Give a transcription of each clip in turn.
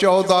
14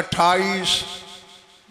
28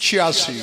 86۔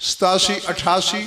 87، 88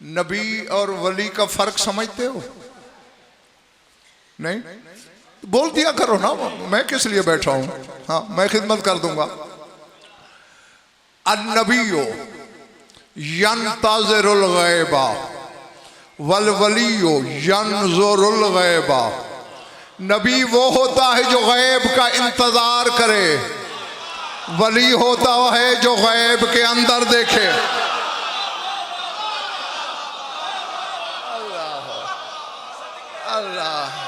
नबी और वली का फर्क समझते हो? नहीं? बोल दिया करो ना, मैं किस लिए बैठा हूं। हाँ, मैं खिदमत कर दूंगा। अन्नबियो यंतज़िरुल गैबा वल वलियो यंज़ुरुल गैबा। नबी वो होता है जो गैब का इंतजार करे, वली होता है जो गैब के अंदर देखे। अल्लाह अल्लाह।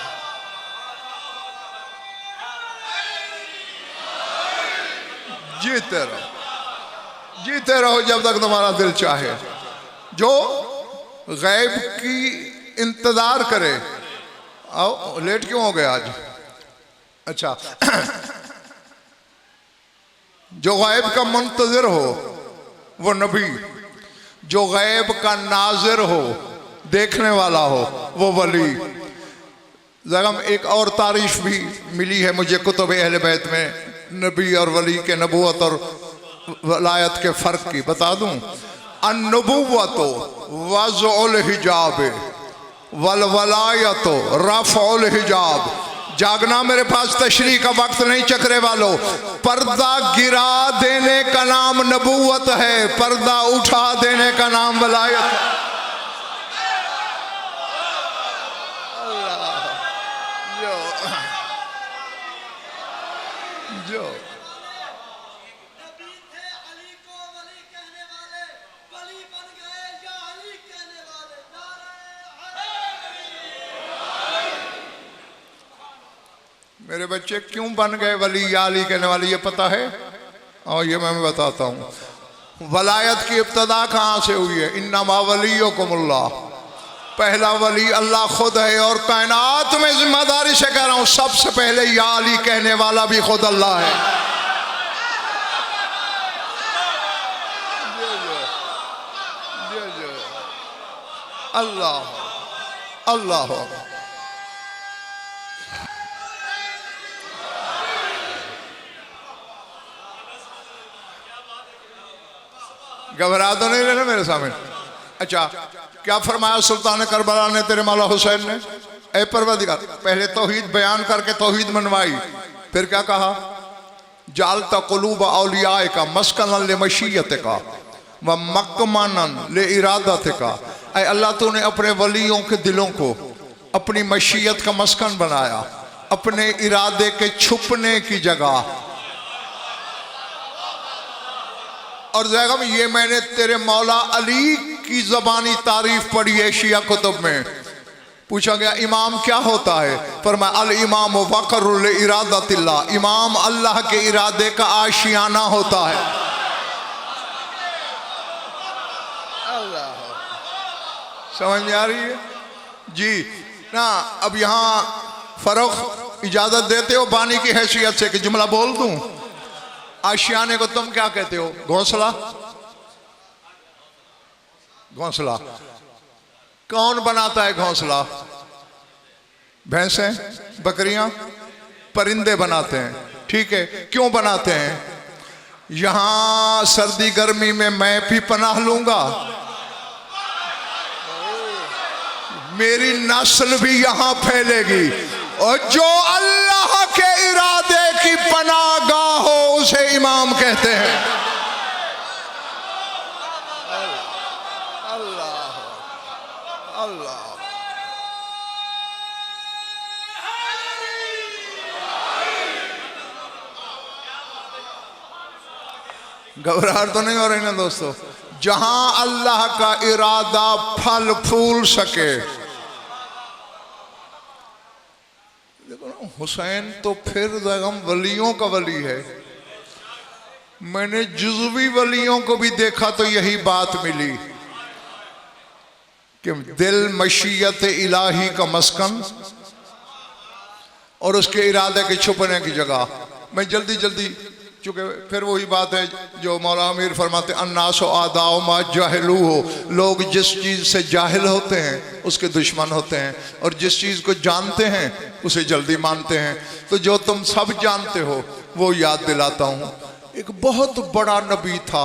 जीते रहो जब तक तुम्हारा दिल चाहे। जो गैब की इंतजार करे। आओ, लेट क्यों हो गए आज? अच्छा, जो गैब का मुंतज़िर हो वो नबी, जो गैब का नाज़िर हो, देखने वाला हो, वो वली। ज़रा एक और तारीफ भी मिली है मुझे कुतुब अहले बैत में, नबी और वली के, नबूवत और वलायत के फ़र्क की बता दूं। अन्नुबुव्वतो वज़उल हिजाब वल वलायतो रफ़उल हिजाब। जागना, मेरे पास तशरीह का वक्त नहीं चकरे वालों। पर्दा गिरा देने का नाम नबूवत है, पर्दा उठा देने का नाम वलायत है। मेरे बच्चे क्यों बन गए वली या अली कहने वाले, ये पता है? और ये मैं बताता हूँ। वलायत की इब्तदा कहाँ से हुई है? इन्नमा वलियुकुमुल्लाह। पहला वली अल्लाह खुद है, और कायनात में जिम्मेदारी से कह रहा हूँ, सबसे पहले या अली कहने वाला भी खुद अल्लाह है। अल्लाह अल्लाह। घबरा तो नहीं रहना मेरे सामने। अच्छा, क्या फरमाया सुल्तान करबला ने तेरे मौला हुसैन ने? ऐ परवरदिगार, पहले तौहीद बयान करके तौहीद मनवाई, फिर क्या कहा? जालता कुलूब औलिया का मस्कनन ले मशीयत का व मकमनन ले इरादत का। ऐ अल्लाह, तूने अपने वलियों के दिलों को अपनी मशीयत का मस्कन बनाया, अपने इरादे के छुपने की जगह। और ज़ैगम, ये मैंने तेरे मौला अली की ज़बानी तारीफ पढ़ी है शिया कुतुब में। पूछा गया इमाम क्या होता है? फरमाया अल इमाम वक़रुल इरादतिल्लाह। इमाम अल्लाह के इरादे का आशियाना होता है। अल्लाह, समझ में आ रही है जी ना? अब यहाँ फर्क इजाजत देते हो बानी की हैसियत से कि जुमला बोल दूं? आशियाने को तुम क्या कहते हो? घोंसला। घोंसला कौन बनाता है? घोंसला भैंसें, बकरियां, परिंदे बनाते हैं। ठीक है, क्यों बनाते हैं? यहां सर्दी गर्मी में मैं भी पनाह लूंगा, मेरी नस्ल भी यहां फैलेगी, और जो अल्लाह के इरादे की पनाहगाह हो उसे इमाम कहते हैं। अल्लाह अल्लाह। घबराहट तो नहीं हो रही ना दोस्तों? जहां अल्लाह का इरादा फल फूल सके। हुसैन तो फिर ज़गम वलियों का वली है। मैंने जुज़वी वलियों को भी देखा तो यही बात मिली कि दिल मशीयत इलाही का मस्कन और उसके इरादे के छुपने की जगह। मैं जल्दी जल्दी, चूँकि फिर वही बात है जो मौला अमीर फरमाते अन्नासो आदाओ मा जाहिलू हो। लोग जिस चीज़ से जाहिल होते हैं उसके दुश्मन होते हैं, और जिस चीज़ को जानते हैं उसे जल्दी मानते हैं। तो जो तुम सब जानते हो वो याद दिलाता हूँ। एक बहुत बड़ा नबी था,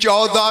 14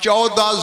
14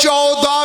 14